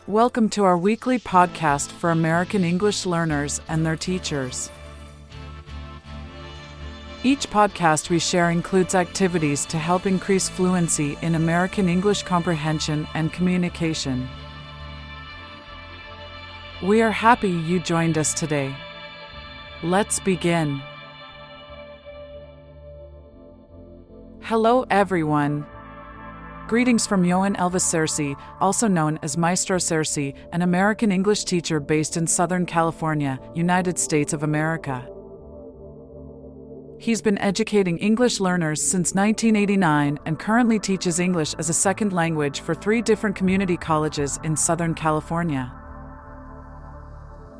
Welcome to our weekly podcast for American English learners and their teachers. Each podcast we share includes activities to help increase fluency in American English comprehension and communication. We are happy you joined us today. Let's begin. Hello everyone. Greetings from Maestro Sersea, also known as Maestro Sersea, an American English teacher based in Southern California, United States of America. He's been educating English learners since 1989 and currently teaches English as a second language for 3 different community colleges in Southern California.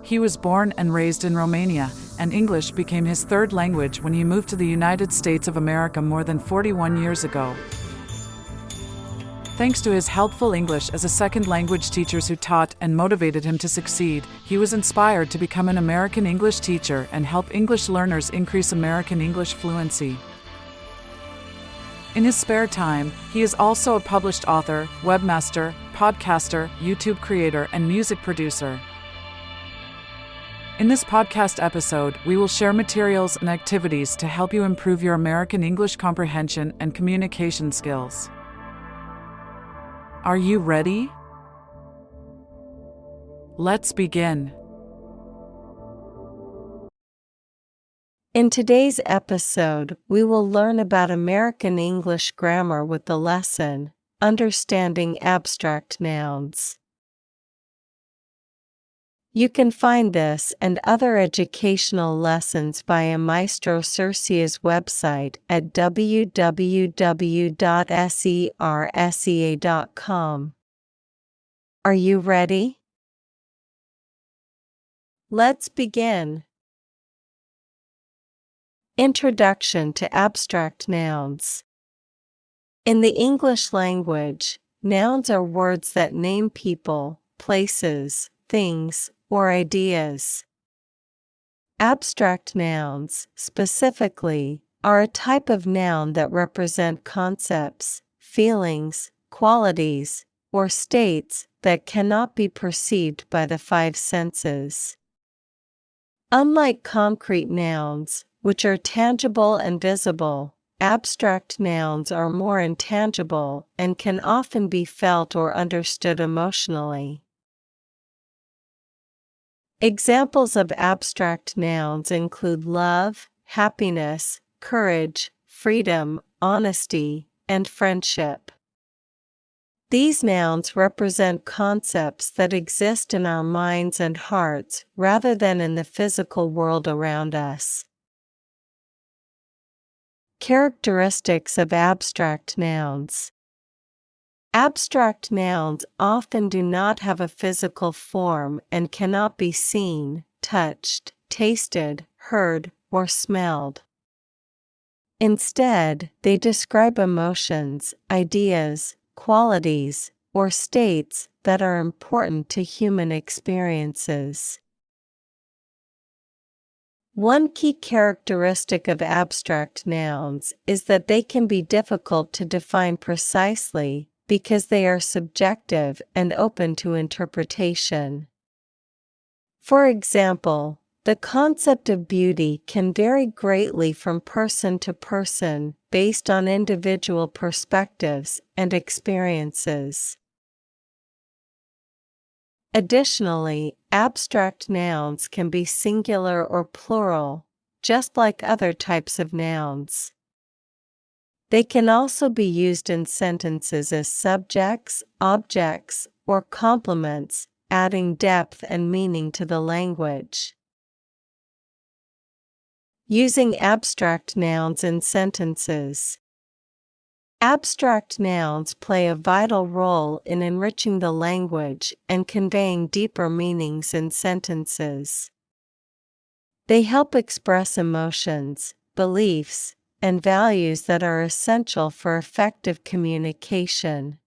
He was born and raised in Romania, and English became his third language when he moved to the United States of America more than 41 years ago. Thanks to his helpful English as a second language teachers who taught and motivated him to succeed, he was inspired to become an American English teacher and help English learners increase American English fluency. In his spare time, he is also a published author, webmaster, podcaster, YouTube creator, and music producer. In this podcast episode, we will share materials and activities to help you improve your American English comprehension and communication skills. Are you ready? Let's begin. In today's episode, we will learn about American English grammar with the lesson, Understanding Abstract Nouns. You can find this and other educational lessons via Maestro Sersea's website at www.sersea.com. Are you ready? Let's begin. Introduction to Abstract Nouns. In the English language, nouns are words that name people, places, things, or ideas. Abstract nouns, specifically, are a type of noun that represent concepts, feelings, qualities, or states that cannot be perceived by the 5 senses. Unlike concrete nouns, which are tangible and visible, abstract nouns are more intangible and can often be felt or understood emotionally. Examples of abstract nouns include love, happiness, courage, freedom, honesty, and friendship. These nouns represent concepts that exist in our minds and hearts rather than in the physical world around us. Characteristics of abstract nouns. Abstract nouns often do not have a physical form and cannot be seen, touched, tasted, heard, or smelled. Instead, they describe emotions, ideas, qualities, or states that are important to human experiences. One key characteristic of abstract nouns is that they can be difficult to define precisely, because they are subjective and open to interpretation. For example, the concept of beauty can vary greatly from person to person based on individual perspectives and experiences. Additionally, abstract nouns can be singular or plural, just like other types of nouns. They can also be used in sentences as subjects, objects, or complements, adding depth and meaning to the language. Using abstract nouns in sentences. Abstract nouns play a vital role in enriching the language and conveying deeper meanings in sentences. They help express emotions, beliefs, and values that are essential for effective communication.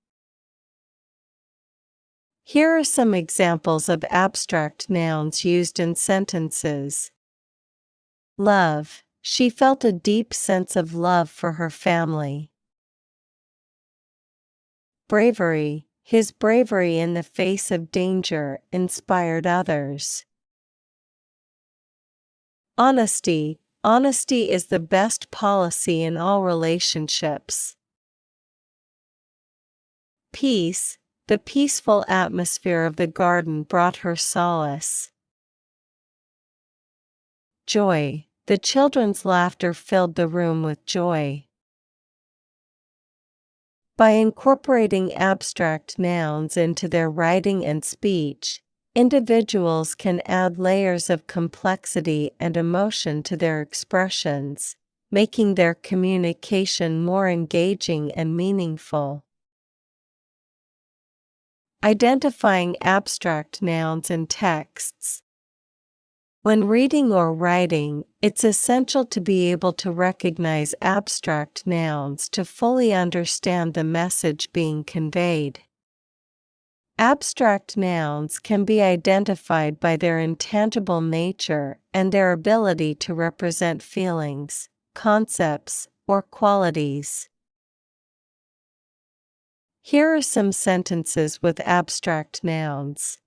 Here are some examples of abstract nouns used in sentences. Love. She felt a deep sense of love for her family. Bravery. His bravery in the face of danger inspired others. Honesty. Honesty is the best policy in all relationships. Peace. The peaceful atmosphere of the garden brought her solace. Joy. The children's laughter filled the room with joy. By incorporating abstract nouns into their writing and speech, individuals can add layers of complexity and emotion to their expressions, making their communication more engaging and meaningful. Identifying abstract nouns in texts. When reading or writing, it's essential to be able to recognize abstract nouns to fully understand the message being conveyed. Abstract nouns can be identified by their intangible nature and their ability to represent feelings, concepts, or qualities. Here are some sentences with abstract nouns.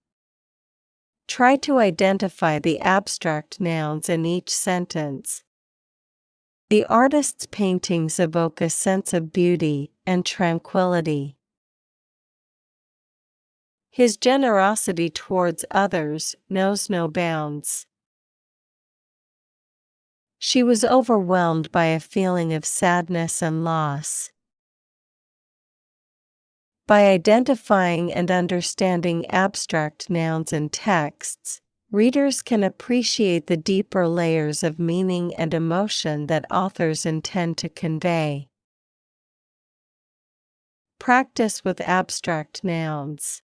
Try to identify the abstract nouns in each sentence. The artist's paintings evoke a sense of beauty and tranquility. His generosity towards others knows no bounds. She was overwhelmed by a feeling of sadness and loss. By identifying and understanding abstract nouns in texts, readers can appreciate the deeper layers of meaning and emotion that authors intend to convey. Practice with abstract nouns.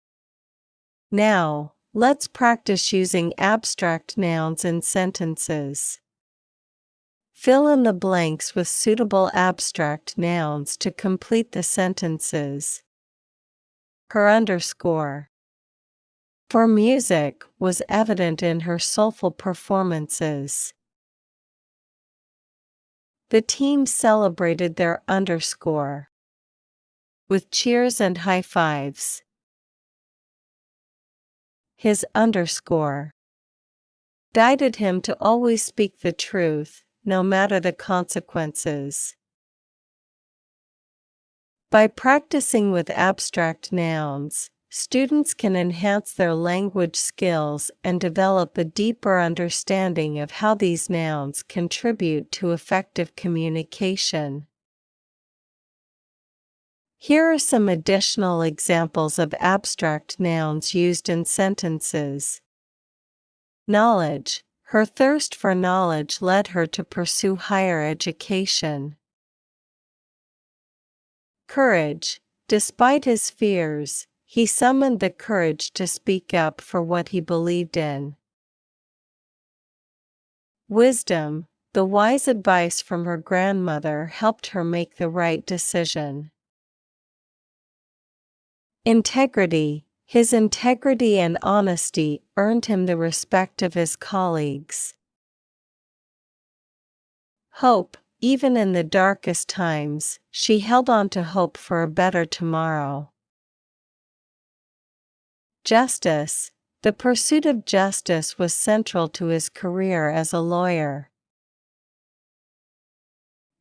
Now, let's practice using abstract nouns in sentences. Fill in the blanks with suitable abstract nouns to complete the sentences. Her underscore for music was evident in her soulful performances. The team celebrated their underscore with cheers and high fives. His underscore guided him to always speak the truth, no matter the consequences. By practicing with abstract nouns, students can enhance their language skills and develop a deeper understanding of how these nouns contribute to effective communication. Here are some additional examples of abstract nouns used in sentences. Knowledge. Her thirst for knowledge led her to pursue higher education. Courage. Despite his fears, he summoned the courage to speak up for what he believed in. Wisdom. The wise advice from her grandmother helped her make the right decision. Integrity. His integrity and honesty earned him the respect of his colleagues. Hope. Even in the darkest times, she held on to hope for a better tomorrow. Justice. The pursuit of justice was central to his career as a lawyer.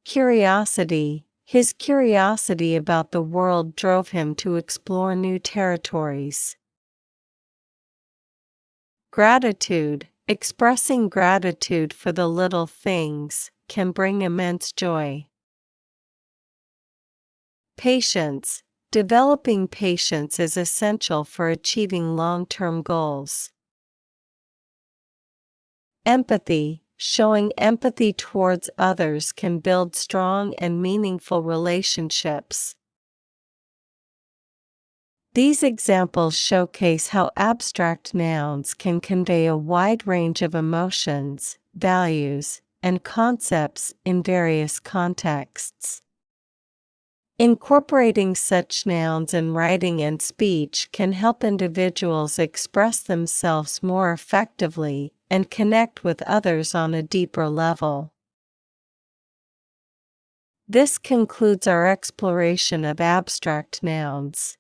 Curiosity. His curiosity about the world drove him to explore new territories. Gratitude. Expressing gratitude for the little things can bring immense joy. Patience. Developing patience is essential for achieving long-term goals. Empathy. Showing empathy towards others can build strong and meaningful relationships. These examples showcase how abstract nouns can convey a wide range of emotions, values, and concepts in various contexts. Incorporating such nouns in writing and speech can help individuals express themselves more effectively and connect with others on a deeper level. This concludes our exploration of abstract nouns.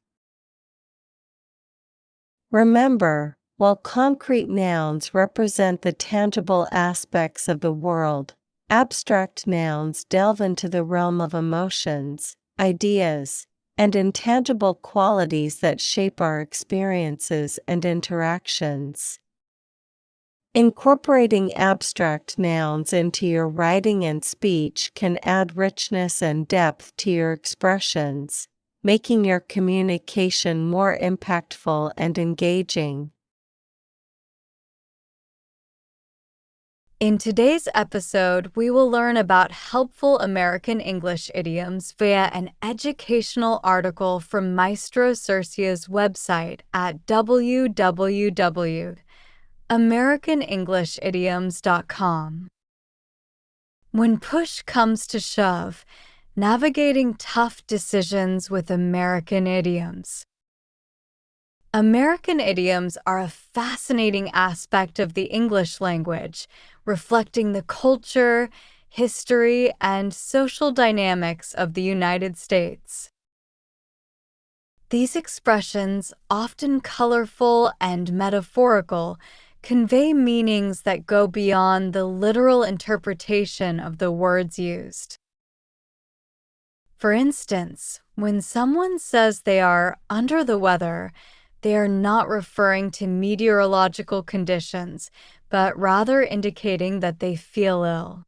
Remember, while concrete nouns represent the tangible aspects of the world, abstract nouns delve into the realm of emotions, ideas, and intangible qualities that shape our experiences and interactions. Incorporating abstract nouns into your writing and speech can add richness and depth to your expressions, making your communication more impactful and engaging. In today's episode, we will learn about helpful American English idioms via an educational article from Maestro Sersea's website at www.americanenglishidioms.com. When push comes to shove, navigating tough decisions with American idioms. American idioms are a fascinating aspect of the English language, reflecting the culture, history, and social dynamics of the United States. These expressions, often colorful and metaphorical, convey meanings that go beyond the literal interpretation of the words used. For instance, when someone says they are under the weather, they are not referring to meteorological conditions, but rather indicating that they feel ill.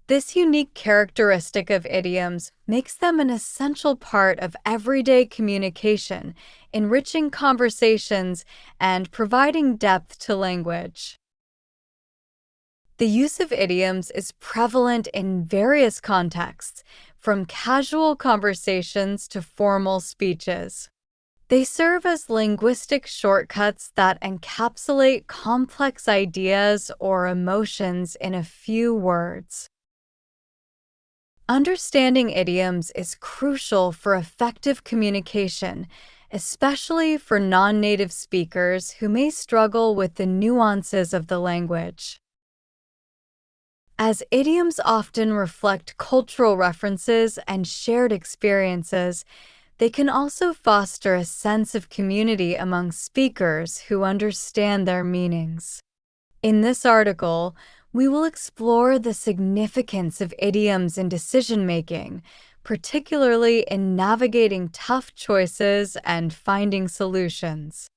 This unique characteristic of idioms makes them an essential part of everyday communication, enriching conversations and providing depth to language. The use of idioms is prevalent in various contexts, from casual conversations to formal speeches. They serve as linguistic shortcuts that encapsulate complex ideas or emotions in a few words. Understanding idioms is crucial for effective communication, especially for non-native speakers who may struggle with the nuances of the language. As idioms often reflect cultural references and shared experiences, they can also foster a sense of community among speakers who understand their meanings. In this article, we will explore the significance of idioms in decision-making, particularly in navigating tough choices and finding solutions.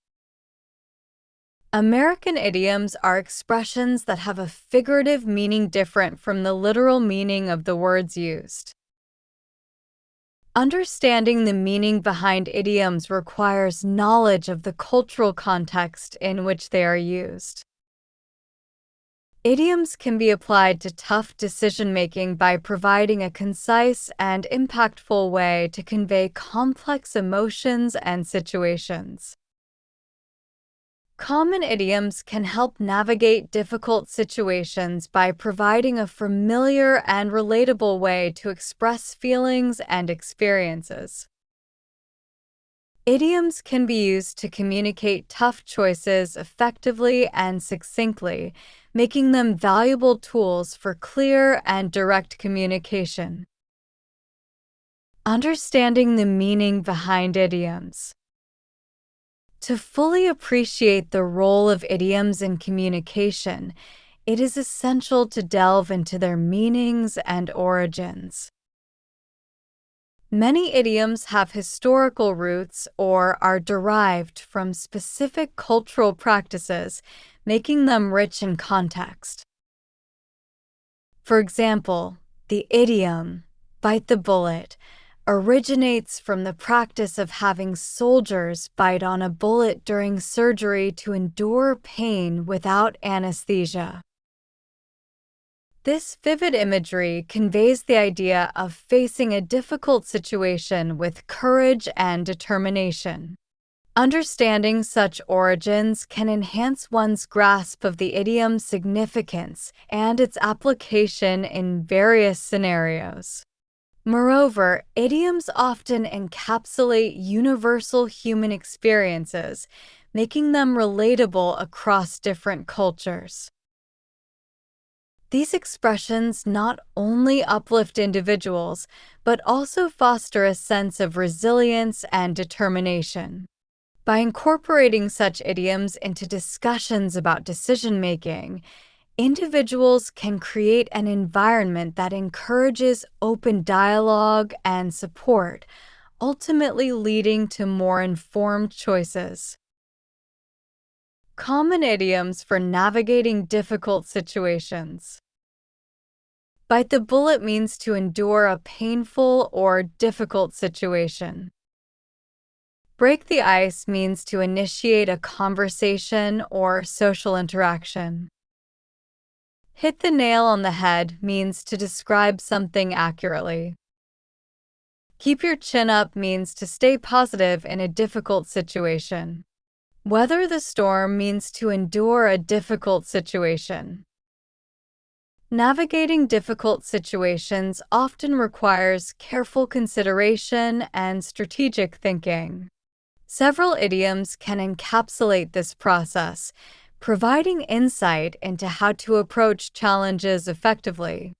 American idioms are expressions that have a figurative meaning different from the literal meaning of the words used. Understanding the meaning behind idioms requires knowledge of the cultural context in which they are used. Idioms can be applied to tough decision-making by providing a concise and impactful way to convey complex emotions and situations. Common idioms can help navigate difficult situations by providing a familiar and relatable way to express feelings and experiences. Idioms can be used to communicate tough choices effectively and succinctly, making them valuable tools for clear and direct communication. Understanding the meaning behind idioms. To fully appreciate the role of idioms in communication, it is essential to delve into their meanings and origins. Many idioms have historical roots or are derived from specific cultural practices, making them rich in context. For example, the idiom, "bite the bullet," originates from the practice of having soldiers bite on a bullet during surgery to endure pain without anesthesia. This vivid imagery conveys the idea of facing a difficult situation with courage and determination. Understanding such origins can enhance one's grasp of the idiom's significance and its application in various scenarios. Moreover, idioms often encapsulate universal human experiences, making them relatable across different cultures. These expressions not only uplift individuals, but also foster a sense of resilience and determination. By incorporating such idioms into discussions about decision-making, individuals can create an environment that encourages open dialogue and support, ultimately leading to more informed choices. Common idioms for navigating difficult situations. Bite the bullet means to endure a painful or difficult situation. Break the ice means to initiate a conversation or social interaction. Hit the nail on the head means to describe something accurately. Keep your chin up means to stay positive in a difficult situation. Weather the storm means to endure a difficult situation. Navigating difficult situations often requires careful consideration and strategic thinking. Several idioms can encapsulate this process, providing insight into how to approach challenges effectively.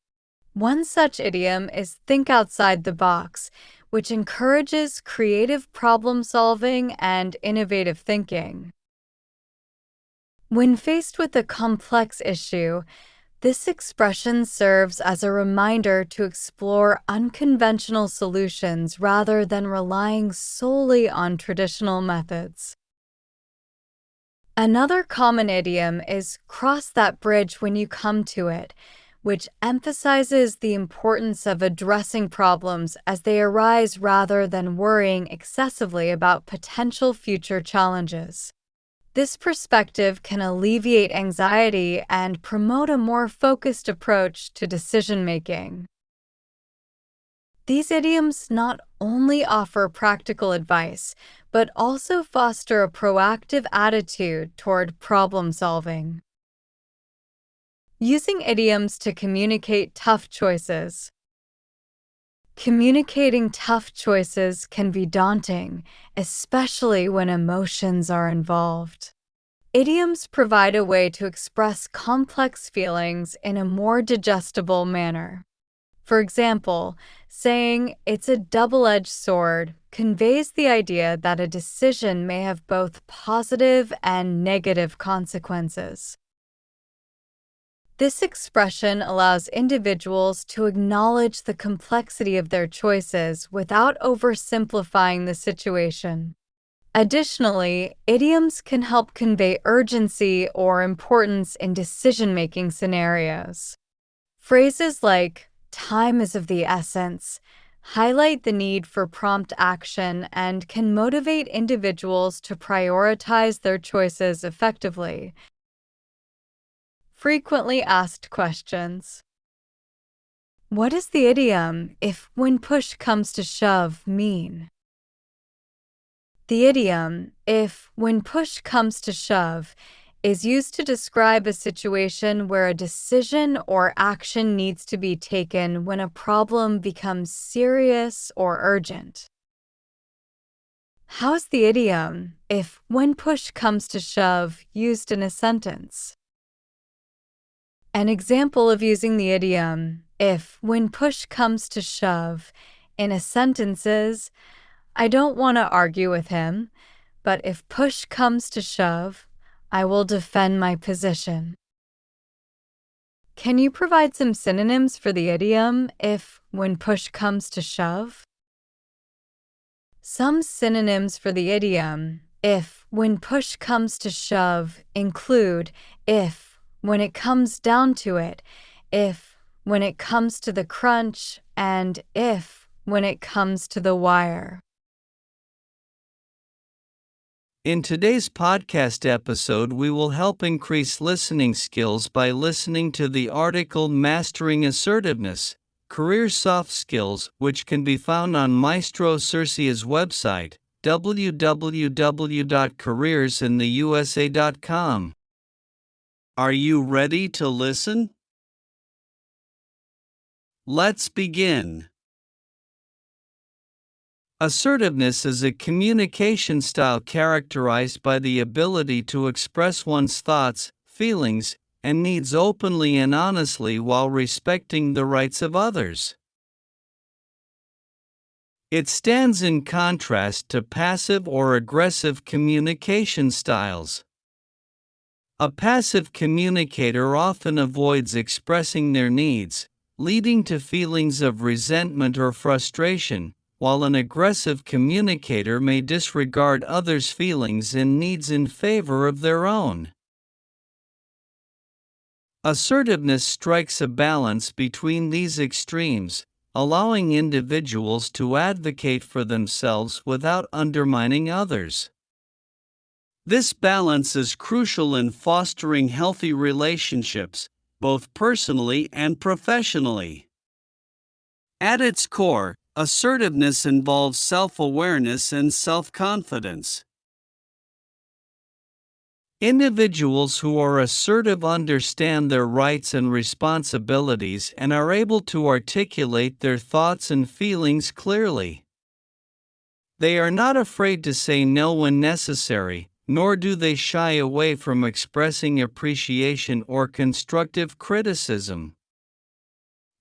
One such idiom is think outside the box, which encourages creative problem-solving and innovative thinking. When faced with a complex issue, this expression serves as a reminder to explore unconventional solutions rather than relying solely on traditional methods. Another common idiom is cross that bridge when you come to it, which emphasizes the importance of addressing problems as they arise rather than worrying excessively about potential future challenges. This perspective can alleviate anxiety and promote a more focused approach to decision-making. These idioms not only offer practical advice, but also foster a proactive attitude toward problem-solving. Using idioms to communicate tough choices. Communicating tough choices can be daunting, especially when emotions are involved. Idioms provide a way to express complex feelings in a more digestible manner. For example, saying "it's a double-edged sword" conveys the idea that a decision may have both positive and negative consequences. This expression allows individuals to acknowledge the complexity of their choices without oversimplifying the situation. Additionally, idioms can help convey urgency or importance in decision-making scenarios. Phrases like "time is of the essence" highlight the need for prompt action and can motivate individuals to prioritize their choices effectively. Frequently asked questions. What does the idiom "if when push comes to shove" mean? The idiom "if when push comes to shove" is used to describe a situation where a decision or action needs to be taken when a problem becomes serious or urgent. How is the idiom "if when push comes to shove" used in a sentence? An example of using the idiom "if when push comes to shove" in a sentence is, "I don't want to argue with him, but if push comes to shove, I will defend my position." Can you provide some synonyms for the idiom "if when push comes to shove"? Some synonyms for the idiom "if when push comes to shove" include "if when it comes down to it," "if when it comes to the crunch," and "if when it comes to the wire." In today's podcast episode, we will help increase listening skills by listening to the article Mastering Assertiveness, Career Soft Skills, which can be found on Maestro Sersea's website, www.careersintheusa.com. Are you ready to listen? Let's begin. Assertiveness is a communication style characterized by the ability to express one's thoughts, feelings, and needs openly and honestly while respecting the rights of others. It stands in contrast to passive or aggressive communication styles. A passive communicator often avoids expressing their needs, leading to feelings of resentment or frustration, while an aggressive communicator may disregard others' feelings and needs in favor of their own. Assertiveness strikes a balance between these extremes, allowing individuals to advocate for themselves without undermining others. This balance is crucial in fostering healthy relationships, both personally and professionally. At its core, assertiveness involves self-awareness and self-confidence. Individuals who are assertive understand their rights and responsibilities and are able to articulate their thoughts and feelings clearly. They are not afraid to say no when necessary, nor do they shy away from expressing appreciation or constructive criticism.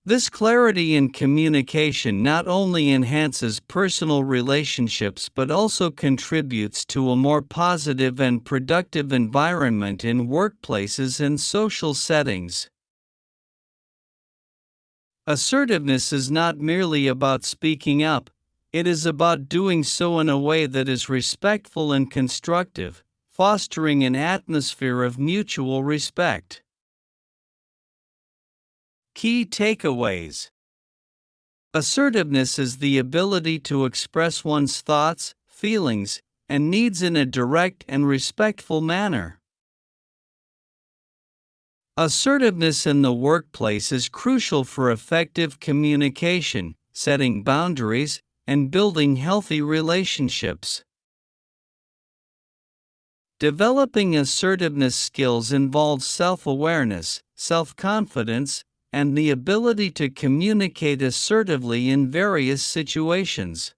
This clarity in communication not only enhances personal relationships but also contributes to a more positive and productive environment in workplaces and social settings. Assertiveness is not merely about speaking up, it is about doing so in a way that is respectful and constructive, fostering an atmosphere of mutual respect. Key takeaways. Assertiveness is the ability to express one's thoughts, feelings, and needs in a direct and respectful manner. Assertiveness in the workplace is crucial for effective communication, setting boundaries, and building healthy relationships. Developing assertiveness skills involves self-awareness, self-confidence, and the ability to communicate assertively in various situations.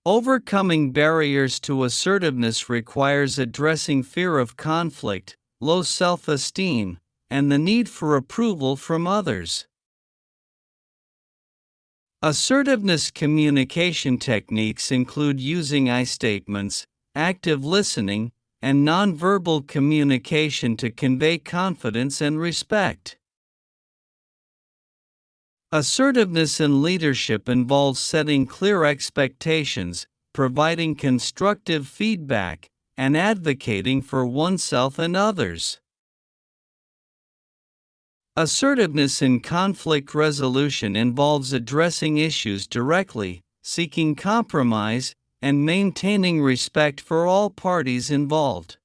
Overcoming barriers to assertiveness requires addressing fear of conflict, low self-esteem, and the need for approval from others. Assertiveness communication techniques include using I statements, active listening, and nonverbal communication to convey confidence and respect. Assertiveness in leadership involves setting clear expectations, providing constructive feedback, and advocating for oneself and others. Assertiveness in conflict resolution involves addressing issues directly, seeking compromise, and maintaining respect for all parties involved.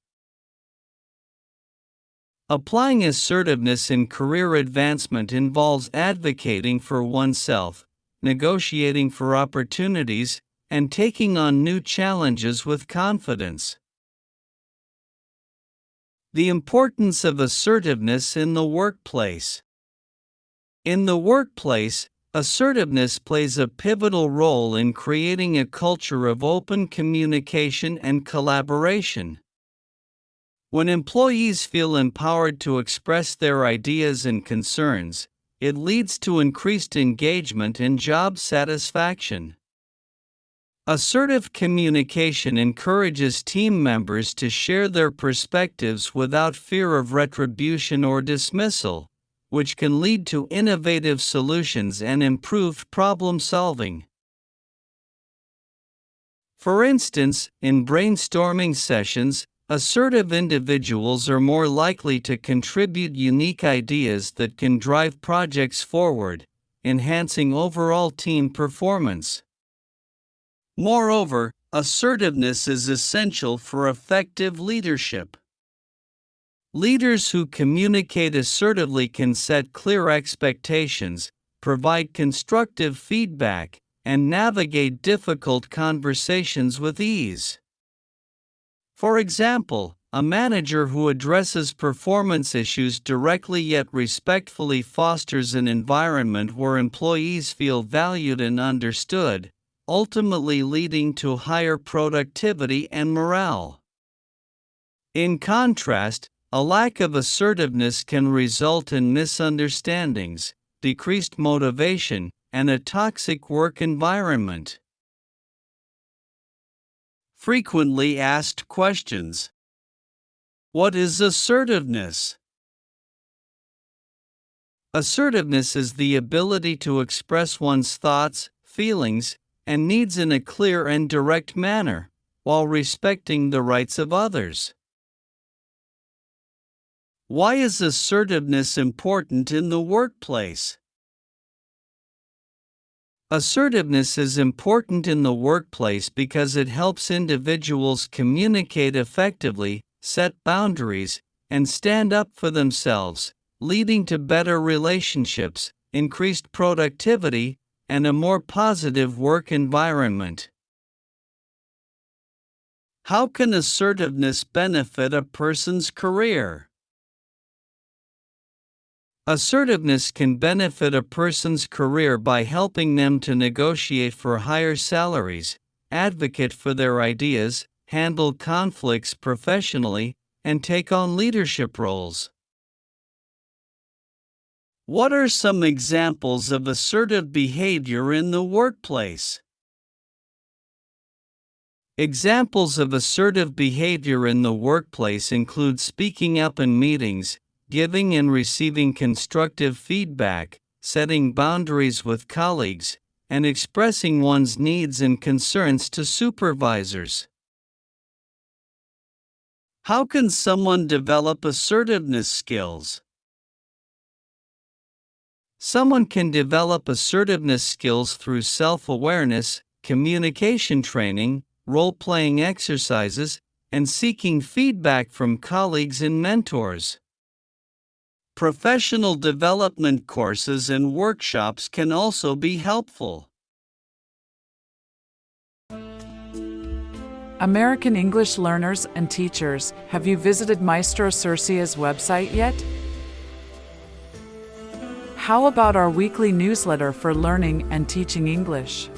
Applying assertiveness in career advancement involves advocating for oneself, negotiating for opportunities, and taking on new challenges with confidence. The importance of assertiveness in the workplace. In the workplace, assertiveness plays a pivotal role in creating a culture of open communication and collaboration. When employees feel empowered to express their ideas and concerns, it leads to increased engagement and job satisfaction. Assertive communication encourages team members to share their perspectives without fear of retribution or dismissal, which can lead to innovative solutions and improved problem solving. For instance, in brainstorming sessions, assertive individuals are more likely to contribute unique ideas that can drive projects forward, enhancing overall team performance. Moreover, assertiveness is essential for effective leadership. Leaders who communicate assertively can set clear expectations, provide constructive feedback, and navigate difficult conversations with ease. For example, a manager who addresses performance issues directly yet respectfully fosters an environment where employees feel valued and understood, ultimately leading to higher productivity and morale. In contrast, a lack of assertiveness can result in misunderstandings, decreased motivation, and a toxic work environment. Frequently asked questions. What is assertiveness? Assertiveness is the ability to express one's thoughts, feelings, and needs in a clear and direct manner, while respecting the rights of others. Why is assertiveness important in the workplace? Assertiveness is important in the workplace because it helps individuals communicate effectively, set boundaries, and stand up for themselves, leading to better relationships, increased productivity, and a more positive work environment. How can assertiveness benefit a person's career? Assertiveness can benefit a person's career by helping them to negotiate for higher salaries, advocate for their ideas, handle conflicts professionally, and take on leadership roles. What are some examples of assertive behavior in the workplace? Examples of assertive behavior in the workplace include speaking up in meetings, giving and receiving constructive feedback, setting boundaries with colleagues, and expressing one's needs and concerns to supervisors. How can someone develop assertiveness skills? Someone can develop assertiveness skills through self-awareness, communication training, role-playing exercises, and seeking feedback from colleagues and mentors. Professional development courses and workshops can also be helpful. American English learners and teachers, have you visited Maestro Sersea's website yet? How about our weekly newsletter for learning and teaching English?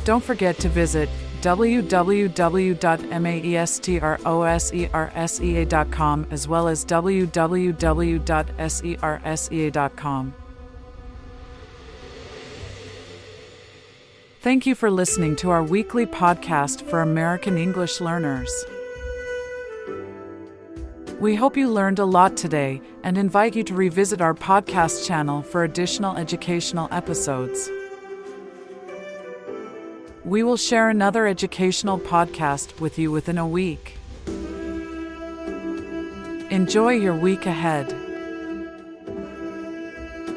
Don't forget to visit www.maestrosersea.com as well as www.sersea.com. Thank you for listening to our weekly podcast for American English learners. We hope you learned a lot today and invite you to revisit our podcast channel for additional educational episodes. We will share another educational podcast with you within a week. Enjoy your week ahead.